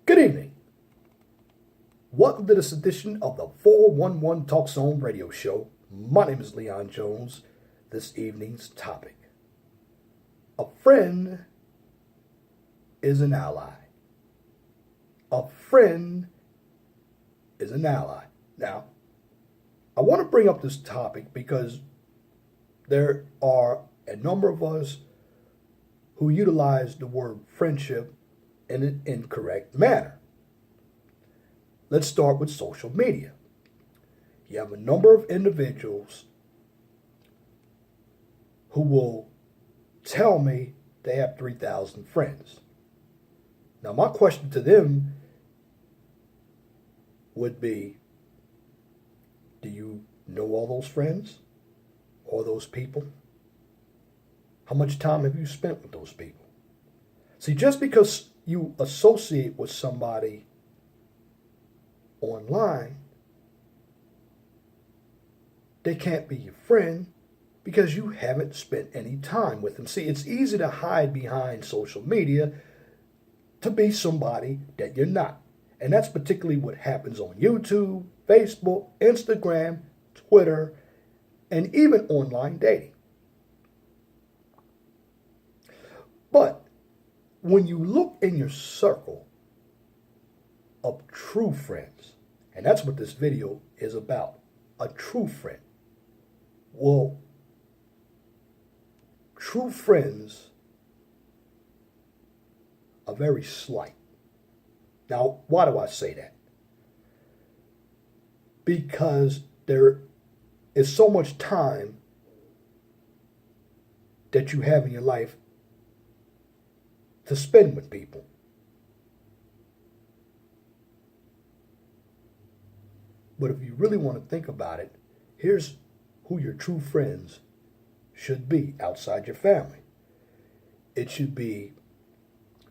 Good evening. Welcome to this edition of the 411 Talk Zone radio show. My name is Leon Jones. This evening's topic: a friend is an ally. A friend is an ally. Now, I want to bring up this topic because there are a number of us who utilize the word friendship in an incorrect manner. Let's start with social media. You have a number of individuals who will tell me they have 3,000 friends. Now, my question to them would be, do you know all those friends or those people? How much time have you spent with those people? See, just because you associate with somebody online, they can't be your friend because you haven't spent any time with them. See, it's easy to hide behind social media to be somebody that you're not. And that's particularly what happens on YouTube, Facebook, Instagram, Twitter, and even online dating. But when you look in your circle of true friends, and that's what this video is about, a true friend. Well, true friends are very slight. Now, why do I say that? Because there is so much time that you have in your life to spend with people. But if you really want to think about it, here's who your true friends should be outside your family. It should be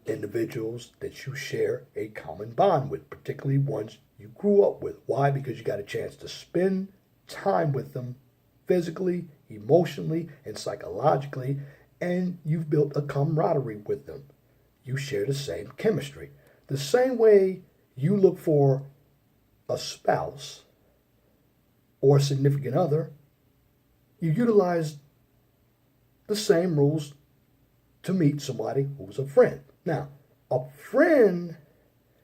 individuals that you share a common bond with, particularly ones you grew up with. Why? Because you got a chance to spend time with them physically, emotionally, and psychologically, and you've built a camaraderie with them. You share the same chemistry. The same way you look for a spouse or a significant other, you utilize the same rules to meet somebody who's a friend. Now, a friend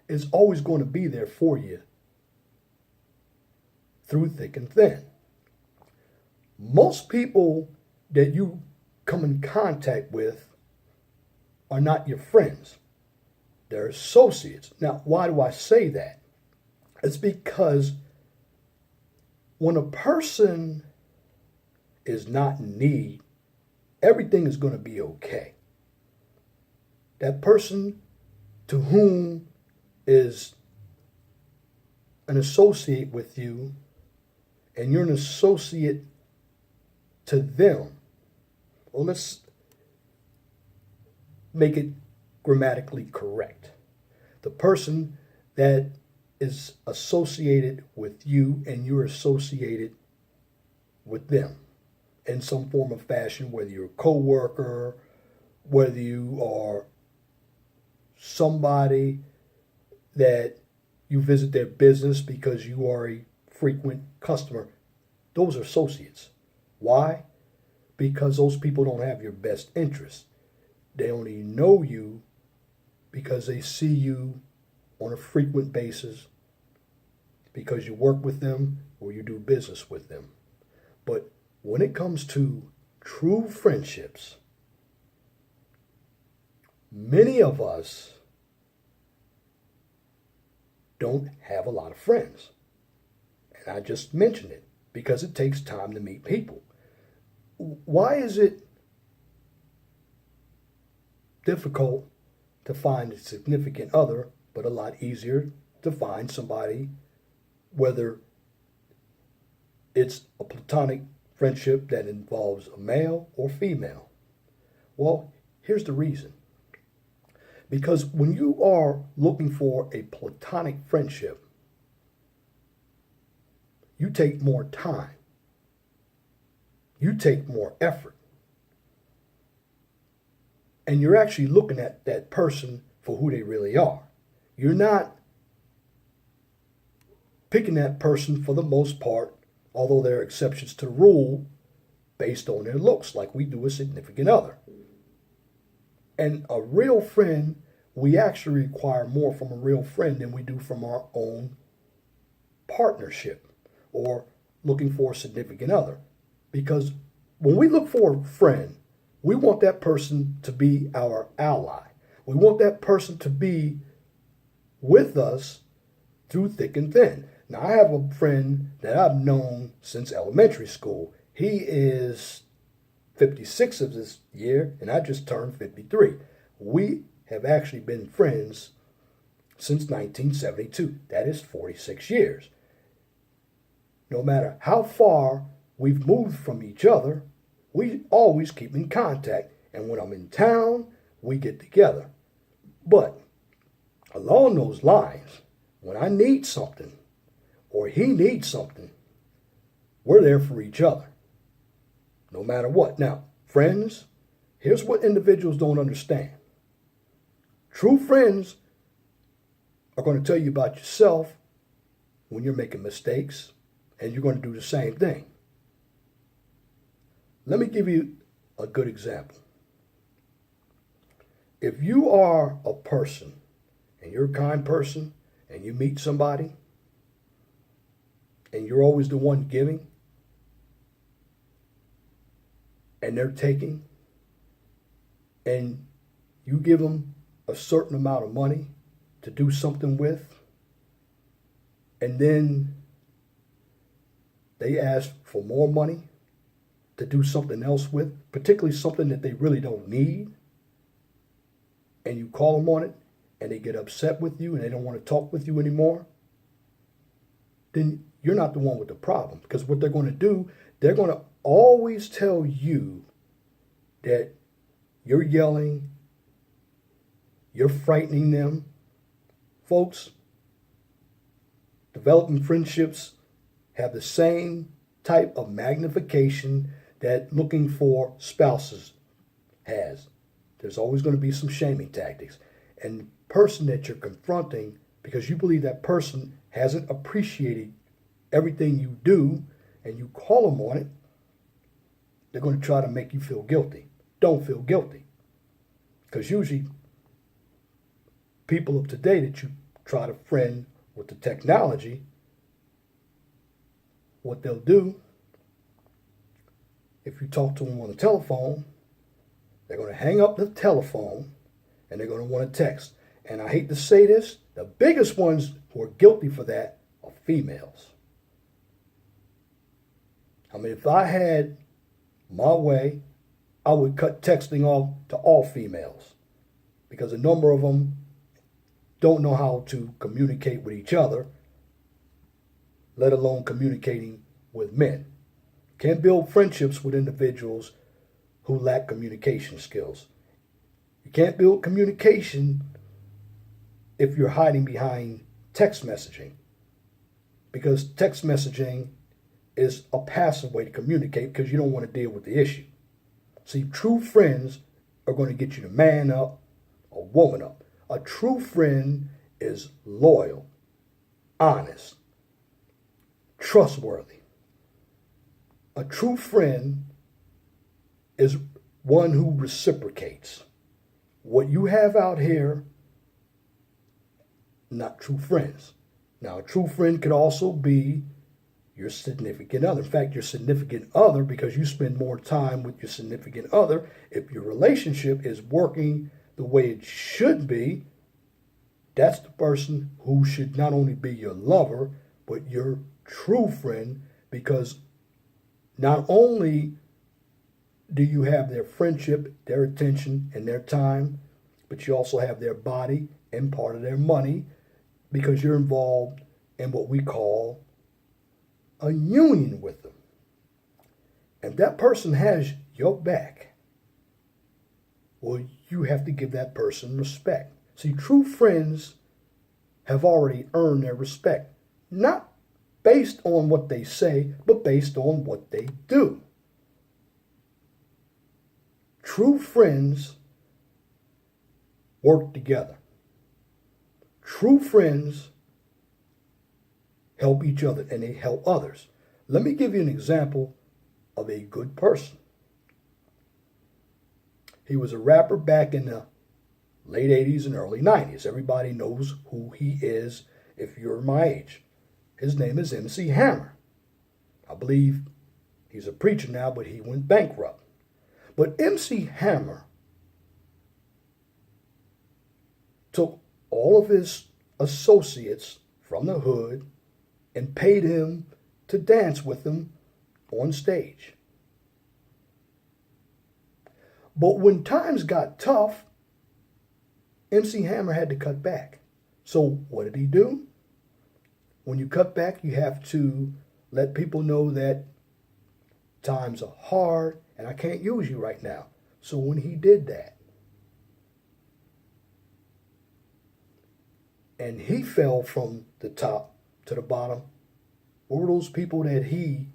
is always going to be there for you through thick and thin. Most people that you come in contact with are not your friends. They're associates. Now, why do I say that? It's because when a person is not in need, everything is going to be okay. That person to whom is an associate with you, and you're an associate to them. Well, let's make it grammatically correct. The person that is associated with you and you're associated with them in some form of fashion, whether you're a co-worker, whether you are somebody that you visit their business because you are a frequent customer. Those are associates. Why? Because those people don't have your best interest. They only know you because they see you on a frequent basis because you work with them or you do business with them. But when it comes to true friendships, many of us don't have a lot of friends. And I just mentioned it because it takes time to meet people. Why is it difficult to find a significant other, but a lot easier to find somebody, whether it's a platonic friendship that involves a male or female? Well, here's the reason. Because when you are looking for a platonic friendship, you take more time. You take more effort. And you're actually looking at that person for who they really are. You're not picking that person for the most part, although there are exceptions to the rule, based on their looks, like we do a significant other. And a real friend, we actually require more from a real friend than we do from our own partnership or looking for a significant other. Because when we look for a friend, we want that person to be our ally. We want that person to be with us through thick and thin. Now, I have a friend that I've known since elementary school. He is 56 of this year, and I just turned 53. We have actually been friends since 1972. That is 46 years. No matter how far we've moved from each other, we always keep in contact. And when I'm in town, we get together. But along those lines, when I need something or he needs something, we're there for each other, no matter what. Now, friends, here's what individuals don't understand. True friends are going to tell you about yourself when you're making mistakes, and you're going to do the same thing. Let me give you a good example. If you are a person, and you're a kind person, and you meet somebody, and you're always the one giving, and they're taking, and you give them a certain amount of money to do something with, and then they ask for more money to do something else with, particularly something that they really don't need, and you call them on it, and they get upset with you and they don't want to talk with you anymore, then you're not the one with the problem. Because what they're going to do, they're going to always tell you that you're yelling, you're frightening them. Folks, developing friendships have the same type of magnification that looking for spouses has. There's always going to be some shaming tactics. And the person that you're confronting, because you believe that person hasn't appreciated everything you do, and you call them on it, they're going to try to make you feel guilty. Don't feel guilty. Because usually people of today that you try to friend with the technology, what they'll do, if you talk to them on the telephone, they're going to hang up the telephone and they're going to want to text. And I hate to say this, the biggest ones who are guilty for that are females. I mean, if I had my way, I would cut texting off to all females, because a number of them don't know how to communicate with each other, let alone communicating with men. Can't build friendships with individuals who lack communication skills. You can't build communication if you're hiding behind text messaging, because text messaging is a passive way to communicate because you don't want to deal with the issue. See, true friends are going to get you to man up or woman up. A true friend is loyal, honest, trustworthy. A true friend is one who reciprocates. What you have out here, not true friends. Now, a true friend could also be your significant other. In fact, your significant other, because you spend more time with your significant other, if your relationship is working the way it should be, that's the person who should not only be your lover, but your true friend, because not only do you have their friendship, their attention, and their time, but you also have their body and part of their money, because you're involved in what we call a union with them. And that person has your back. Well, you have to give that person respect. See, true friends have already earned their respect, not based on what they say, but based on what they do. True friends work together. True friends help each other and they help others. Let me give you an example of a good person. He was a rapper back in the late 80s and early 90s. Everybody knows who he is if you're my age. His name is MC Hammer. I believe he's a preacher now, but he went bankrupt. But MC Hammer took all of his associates from the hood and paid him to dance with him on stage. But when times got tough, MC Hammer had to cut back. So what did he do? When you cut back, you have to let people know that times are hard and I can't use you right now. So when he did that, and he fell from the top to the bottom, what were those people that he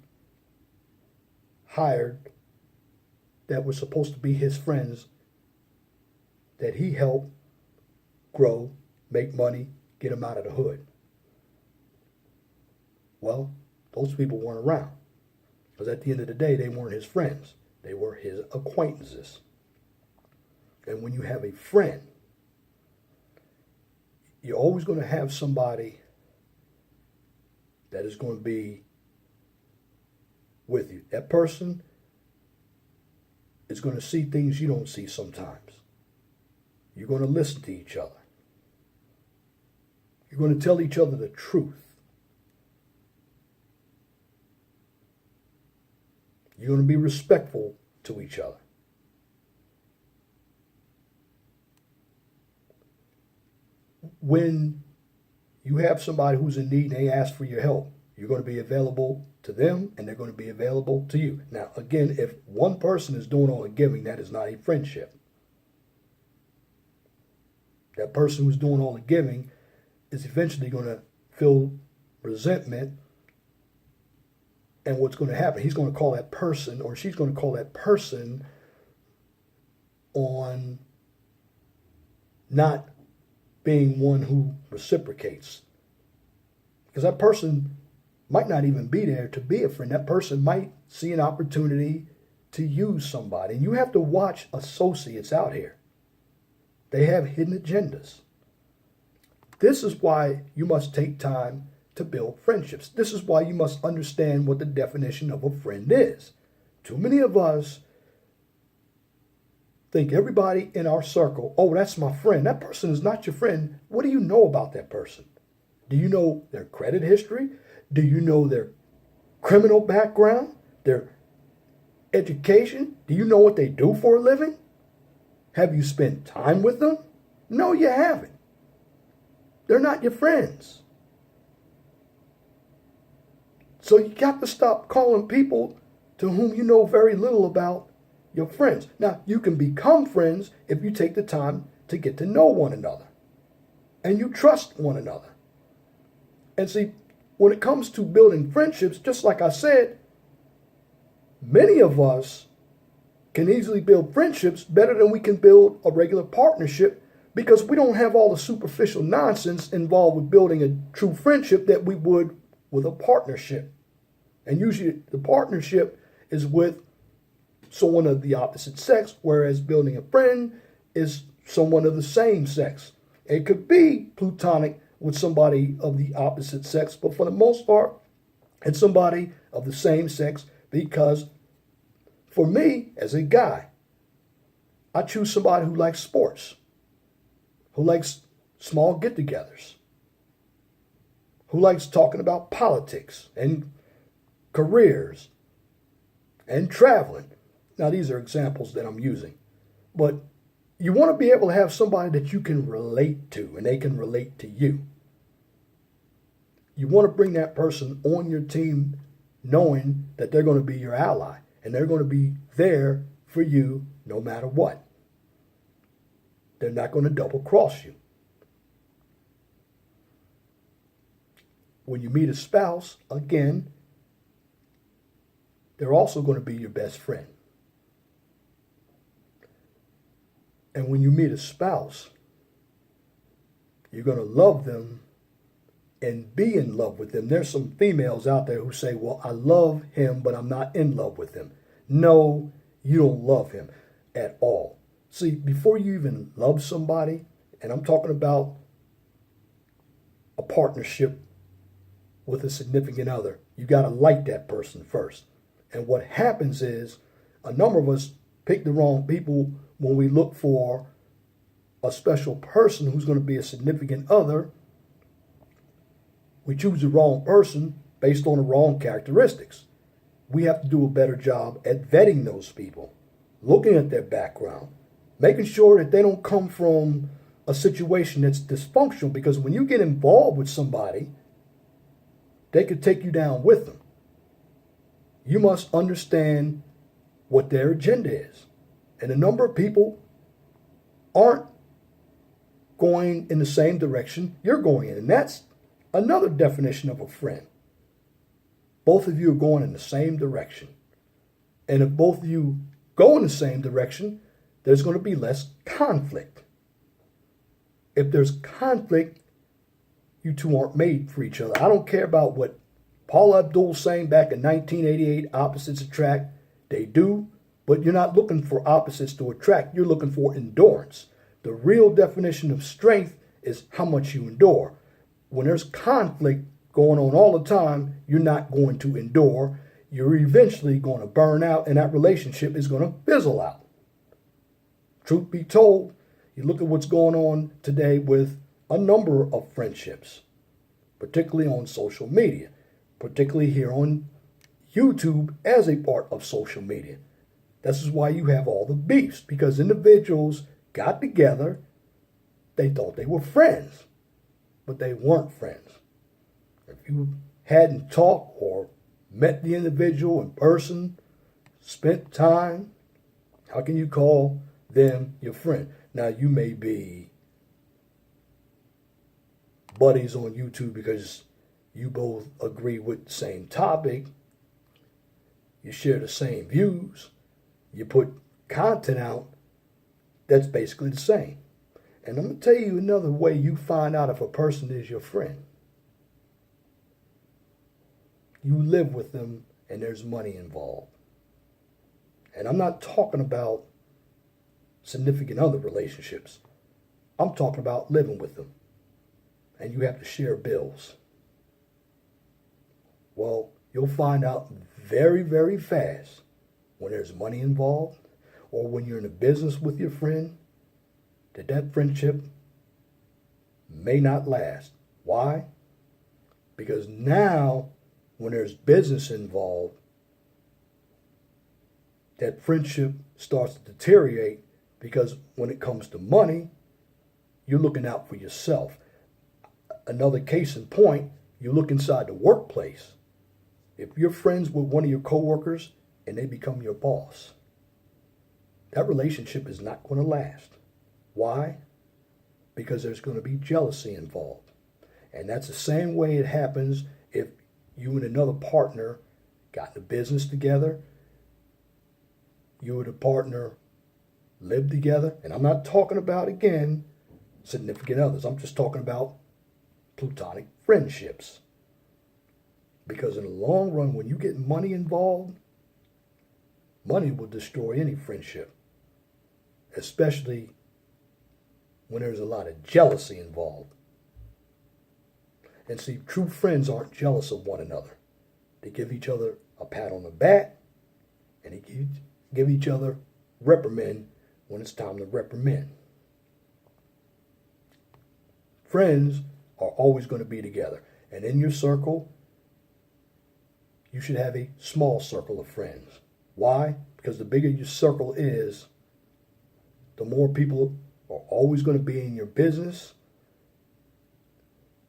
hired that were supposed to be his friends that he helped grow, make money, get him out of the hood? Well, those people weren't around. Because at the end of the day, they weren't his friends. They were his acquaintances. And when you have a friend, you're always going to have somebody that is going to be with you. That person is going to see things you don't see sometimes. You're going to listen to each other. You're going to tell each other the truth. You're going to be respectful to each other. When you have somebody who's in need and they ask for your help, you're going to be available to them and they're going to be available to you. Now, again, if one person is doing all the giving, that is not a friendship. That person who's doing all the giving is eventually going to feel resentment. And what's going to happen, he's going to call that person or she's going to call that person on not being one who reciprocates. Because that person might not even be there to be a friend. That person might see an opportunity to use somebody. And you have to watch associates out here. They have hidden agendas. This is why you must take time to build friendships. This is why you must understand what the definition of a friend is. Too many of us think everybody in our circle, oh, that's my friend. That person is not your friend. What do you know about that person? Do you know their credit history? Do you know their criminal background? Their education? Do you know what they do for a living? Have you spent time with them? No, you haven't. They're not your friends. So you got to stop calling people to whom you know very little about your friends. Now, you can become friends if you take the time to get to know one another and you trust one another. And see, when it comes to building friendships, just like I said, many of us can easily build friendships better than we can build a regular partnership because we don't have all the superficial nonsense involved with building a true friendship that we would with a partnership. And usually the partnership is with someone of the opposite sex, whereas building a friend is someone of the same sex. It could be platonic with somebody of the opposite sex, but for the most part, it's somebody of the same sex because for me, as a guy, I choose somebody who likes sports, who likes small get-togethers, who likes talking about politics and careers and traveling. Now, these are examples that I'm using. But you want to be able to have somebody that you can relate to and they can relate to you. You want to bring that person on your team knowing that they're going to be your ally and they're going to be there for you no matter what. They're not going to double cross you. When you meet a spouse, again, they're also going to be your best friend. And when you meet a spouse, You're going to love them and be in love with them. There's some females out there who say, well, I love him, but I'm not in love with him. No, you don't love him at all. See, before you even love somebody, and I'm talking about a partnership with a significant other, you got to like that person first. And what happens is a number of us pick the wrong people when we look for a special person who's going to be a significant other. We choose the wrong person based on the wrong characteristics. We have to do a better job at vetting those people, looking at their background, making sure that they don't come from a situation that's dysfunctional, because when you get involved with somebody, they could take you down with them. You must understand what their agenda is. And a number of people aren't going in the same direction you're going in. And that's another definition of a friend. Both of you are going in the same direction. And if both of you go in the same direction, there's going to be less conflict. If there's conflict, you two aren't made for each other. I don't care about what Paul Abdul saying back in 1988, opposites attract. They do, but you're not looking for opposites to attract. You're looking for endurance. The real definition of strength is how much you endure. When there's conflict going on all the time, you're not going to endure. You're eventually going to burn out, and that relationship is going to fizzle out. Truth be told, you look at what's going on today with a number of friendships, particularly on social media, particularly here on YouTube as a part of social media. This is why you have all the beefs, because individuals got together, they thought they were friends, but they weren't friends. If you hadn't talked or met the individual in person, spent time, how can you call them your friend? Now, you may be buddies on YouTube because you both agree with the same topic, you share the same views, you put content out that's basically the same. And I'm going to tell you another way you find out if a person is your friend. You live with them and there's money involved. And I'm not talking about significant other relationships. I'm talking about living with them. And you have to share bills. Well, you'll find out very, very fast when there's money involved, or when you're in a business with your friend, that friendship may not last. Why? Because now, when there's business involved, that friendship starts to deteriorate, because when it comes to money, you're looking out for yourself. Another case in point, you look inside the workplace. If you're friends with one of your coworkers and they become your boss, that relationship is not going to last. Why? Because there's going to be jealousy involved. And that's the same way it happens if you and another partner got in a business together, you and a partner live together. And I'm not talking about, again, significant others. I'm just talking about platonic friendships. Because in the long run, when you get money involved, money will destroy any friendship, especially when there's a lot of jealousy involved. And see, true friends aren't jealous of one another. They give each other a pat on the back, and they give each other reprimand when it's time to reprimand. Friends are always going to be together. And in your circle, you should have a small circle of friends. Why? Because the bigger your circle is, the more people are always going to be in your business.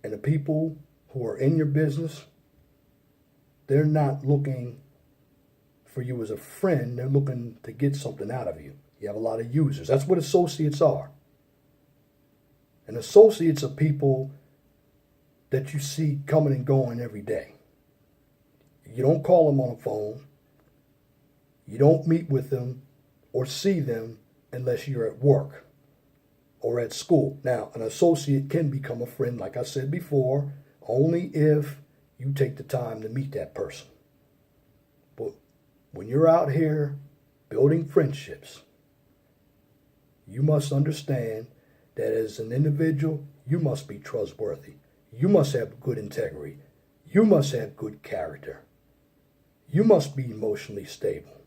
And the people who are in your business, they're not looking for you as a friend. They're looking to get something out of you. You have a lot of users. That's what associates are. And associates are people that you see coming and going every day. You don't call them on the phone. You don't meet with them or see them unless you're at work or at school. Now, an associate can become a friend, like I said before, only if you take the time to meet that person. But when you're out here building friendships, you must understand that as an individual, you must be trustworthy. You must have good integrity. You must have good character. You must be emotionally stable.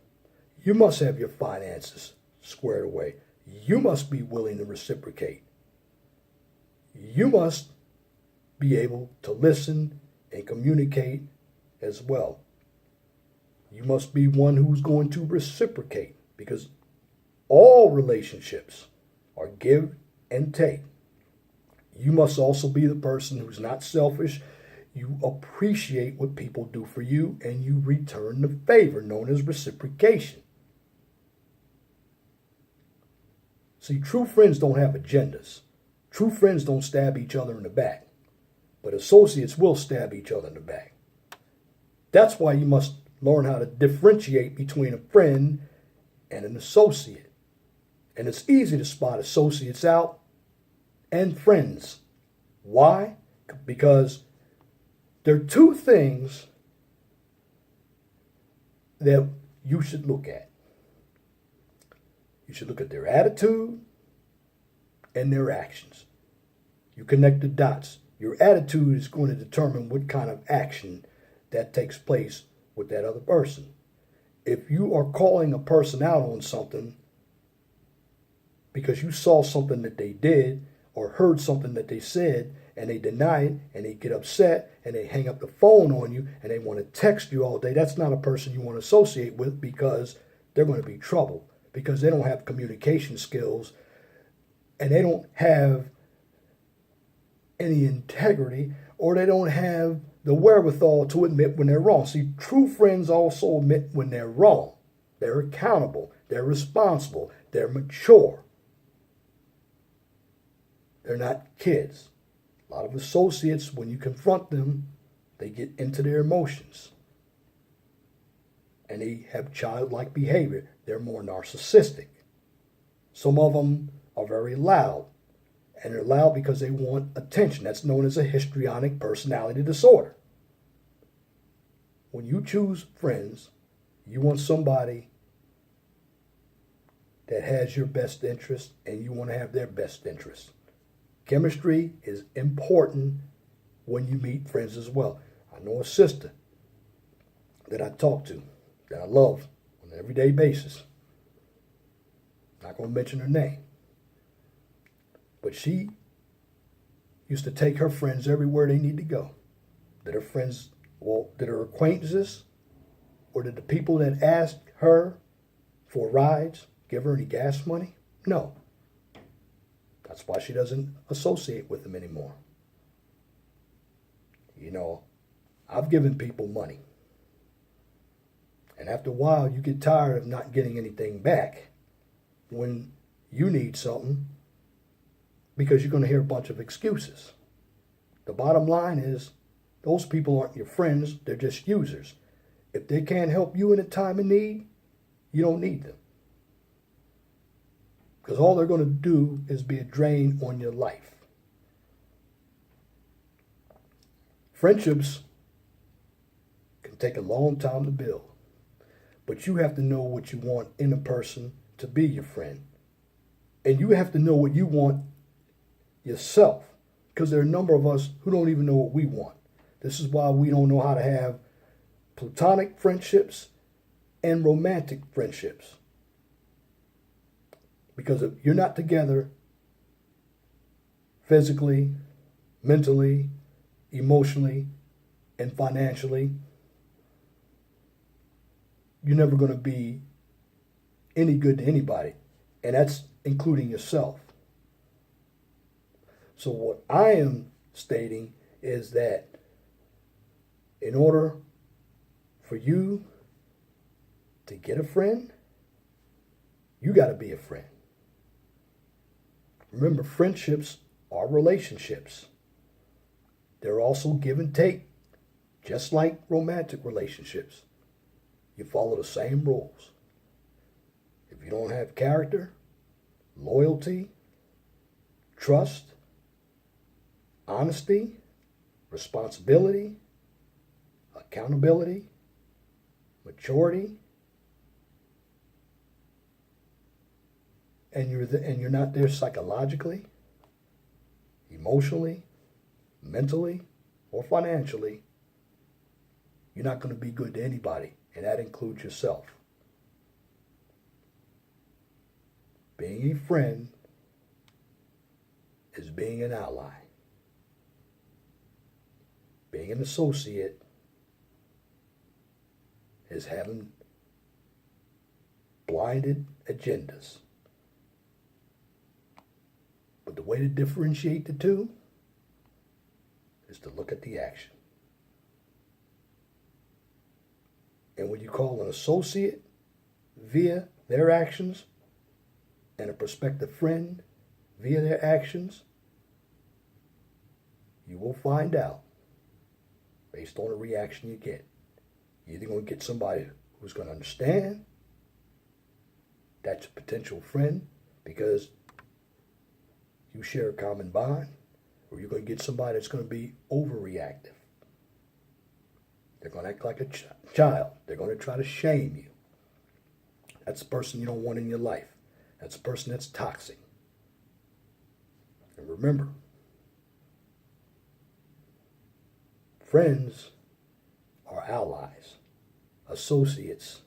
You must have your finances squared away. You must be willing to reciprocate. You must be able to listen and communicate as well. You must be one who's going to reciprocate, because all relationships are give and take. You must also be the person who's not selfish. You appreciate what people do for you and you return the favor, known as reciprocation. See, true friends don't have agendas. True friends don't stab each other in the back. But associates will stab each other in the back. That's why you must learn how to differentiate between a friend and an associate. And it's easy to spot associates out and friends. Why? Because there are two things that you should look at. You should look at their attitude and their actions. You connect the dots. Your attitude is going to determine what kind of action that takes place with that other person. If you are calling a person out on something because you saw something that they did or heard something that they said and they deny it and they get upset and they hang up the phone on you and they want to text you all day, that's not a person you want to associate with, because they're going to be trouble, because they don't have communication skills and they don't have any integrity, or they don't have the wherewithal to admit when they're wrong. See, true friends also admit when they're wrong. They're accountable. They're responsible. They're mature. They're not kids. A lot of associates, when you confront them, they get into their emotions. And they have childlike behavior. They're more narcissistic. Some of them are very loud. And they're loud because they want attention. That's known as a histrionic personality disorder. When you choose friends, you want somebody that has your best interest and you want to have their best interest. Chemistry is important when you meet friends as well. I know a sister that I talk to, that I love on an everyday basis. Not going to mention her name. But she used to take her friends everywhere they need to go. Did her friends, did her acquaintances, or did the people that asked her for rides give her any gas money? No. That's why she doesn't associate with them anymore. You know, I've given people money. And after a while, you get tired of not getting anything back when you need something, because you're going to hear a bunch of excuses. The bottom line is, those people aren't your friends, they're just users. If they can't help you in a time of need, you don't need them. Because all they're going to do is be a drain on your life. Friendships can take a long time to build. But you have to know what you want in a person to be your friend. And you have to know what you want yourself, because there are a number of us who don't even know what we want. This is why we don't know how to have platonic friendships and romantic friendships, because if you're not together physically, mentally, emotionally, and financially, you're never going to be any good to anybody, and that's including yourself. So what I am stating is that in order for you to get a friend, you got to be a friend. Remember, friendships are relationships. They're also give and take, just like romantic relationships. You follow the same rules. If you don't have character, loyalty, trust, honesty, responsibility, accountability, maturity, and you're not there psychologically, emotionally, mentally, or financially, you're not going to be good to anybody, and that includes yourself. Being a friend is being an ally. Being an associate is having blinded agendas. But the way to differentiate the two is to look at the action. And when you call an associate via their actions and a prospective friend via their actions, you will find out based on the reaction you get. You're either going to get somebody who's going to understand that's a potential friend because you share a common bond, or you're going to get somebody that's going to be overreactive. They're going to act like a child. They're going to try to shame you. That's the person you don't want in your life. That's a person that's toxic. And remember, friends are allies. Associates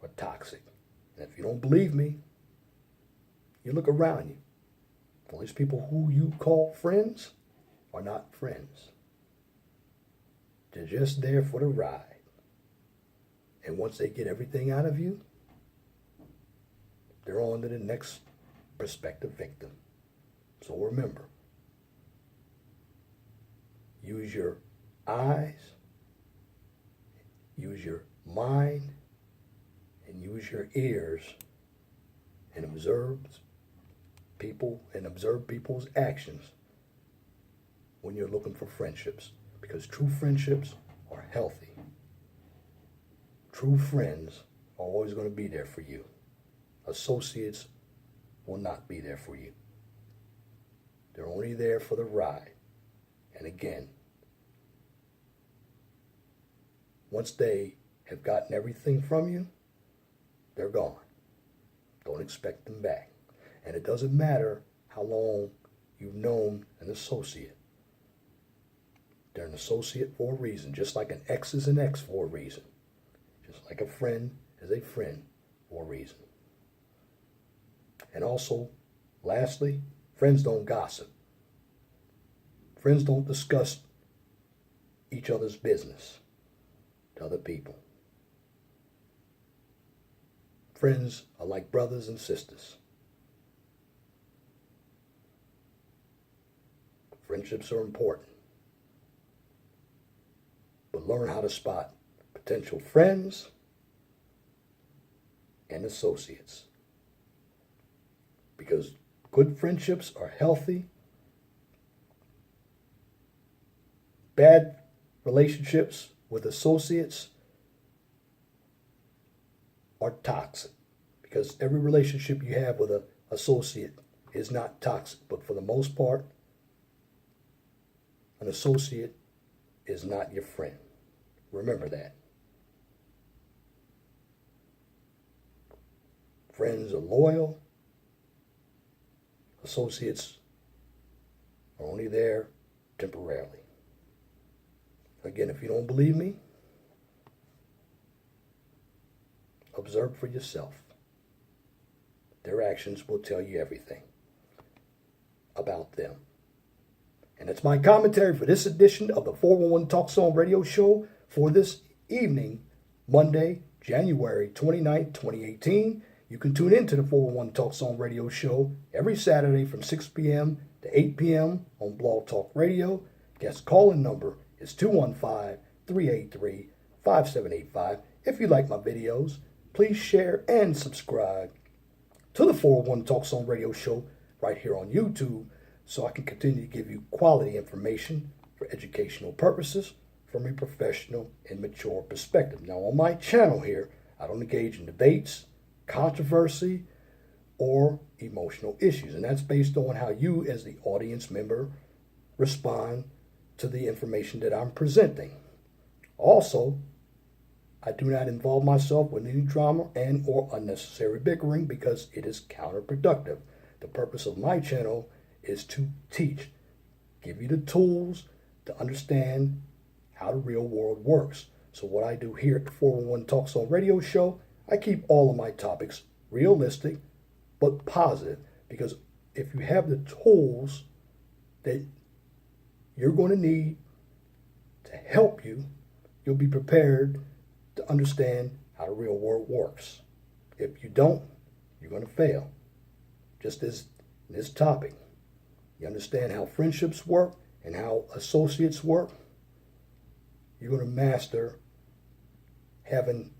are toxic. And if you don't believe me, you look around you. All these people who you call friends are not friends. They're just there for the ride. And once they get everything out of you, they're on to the next prospective victim. So remember, use your eyes, use your mind, and use your ears and observe people's actions when you're looking for friendships, because true friendships are healthy. True friends are always going to be there for you. Associates will not be there for you. They're only there for the ride. And again, once they have gotten everything from you, they're gone. Don't expect them back. And it doesn't matter how long you've known an associate. They're an associate for a reason, just like an ex is an ex for a reason. Just like a friend is a friend for a reason. And also, lastly, friends don't gossip. Friends don't discuss each other's business to other people. Friends are like brothers and sisters. Friendships are important. But learn how to spot potential friends and associates. Because good friendships are healthy. Bad relationships with associates are toxic. Because every relationship you have with an associate is not toxic. But for the most part, an associate is not your friend. Remember that. Friends are loyal. Associates are only there temporarily. Again, if you don't believe me, observe for yourself. Their actions will tell you everything about them. And that's my commentary for this edition of the 411 Talk Song Radio Show for this evening, Monday, January 29th, 2018. You can tune in to the 411 Talk Song Radio Show every Saturday from 6 p.m. to 8 p.m. on Blog Talk Radio. Guest call-in number is 215-383-5785. If you like my videos, please share and subscribe to the 411 Talk Song Radio Show right here on YouTube, so I can continue to give you quality information for educational purposes from a professional and mature perspective. Now, on my channel here, I don't engage in debates, controversy, or emotional issues. And that's based on how you, as the audience member, respond to the information that I'm presenting. Also, I do not involve myself with any drama and or unnecessary bickering because it is counterproductive. The purpose of my channel is to teach, give you the tools to understand how the real world works. So what I do here at the 411 Talks On Radio show, I keep all of my topics realistic but positive, because if you have the tools that you're going to need to help you, you'll be prepared to understand how the real world works. If you don't, you're going to fail. Just as in this topic, you understand how friendships work and how associates work, you're going to master having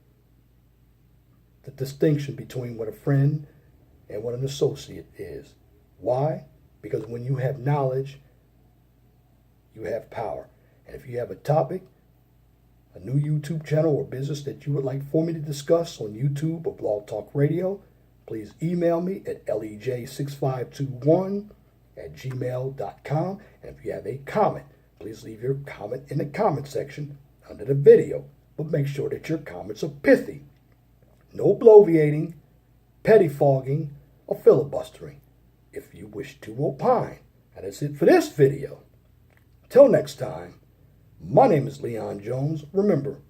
the distinction between what a friend and what an associate is. Why? Because when you have knowledge, you have power. And if you have a topic, a new YouTube channel or business that you would like for me to discuss on YouTube or Blog Talk Radio, please email me at lej6521@gmail.com. And if you have a comment, please leave your comment in the comment section under the video. But make sure that your comments are pithy. No bloviating, pettifogging, or filibustering. If you wish to opine. And that's it for this video. Till next time, my name is Leon Jones. Remember,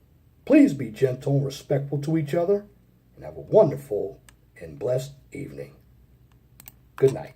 please be gentle and respectful to each other, and have a wonderful and blessed evening. Good night.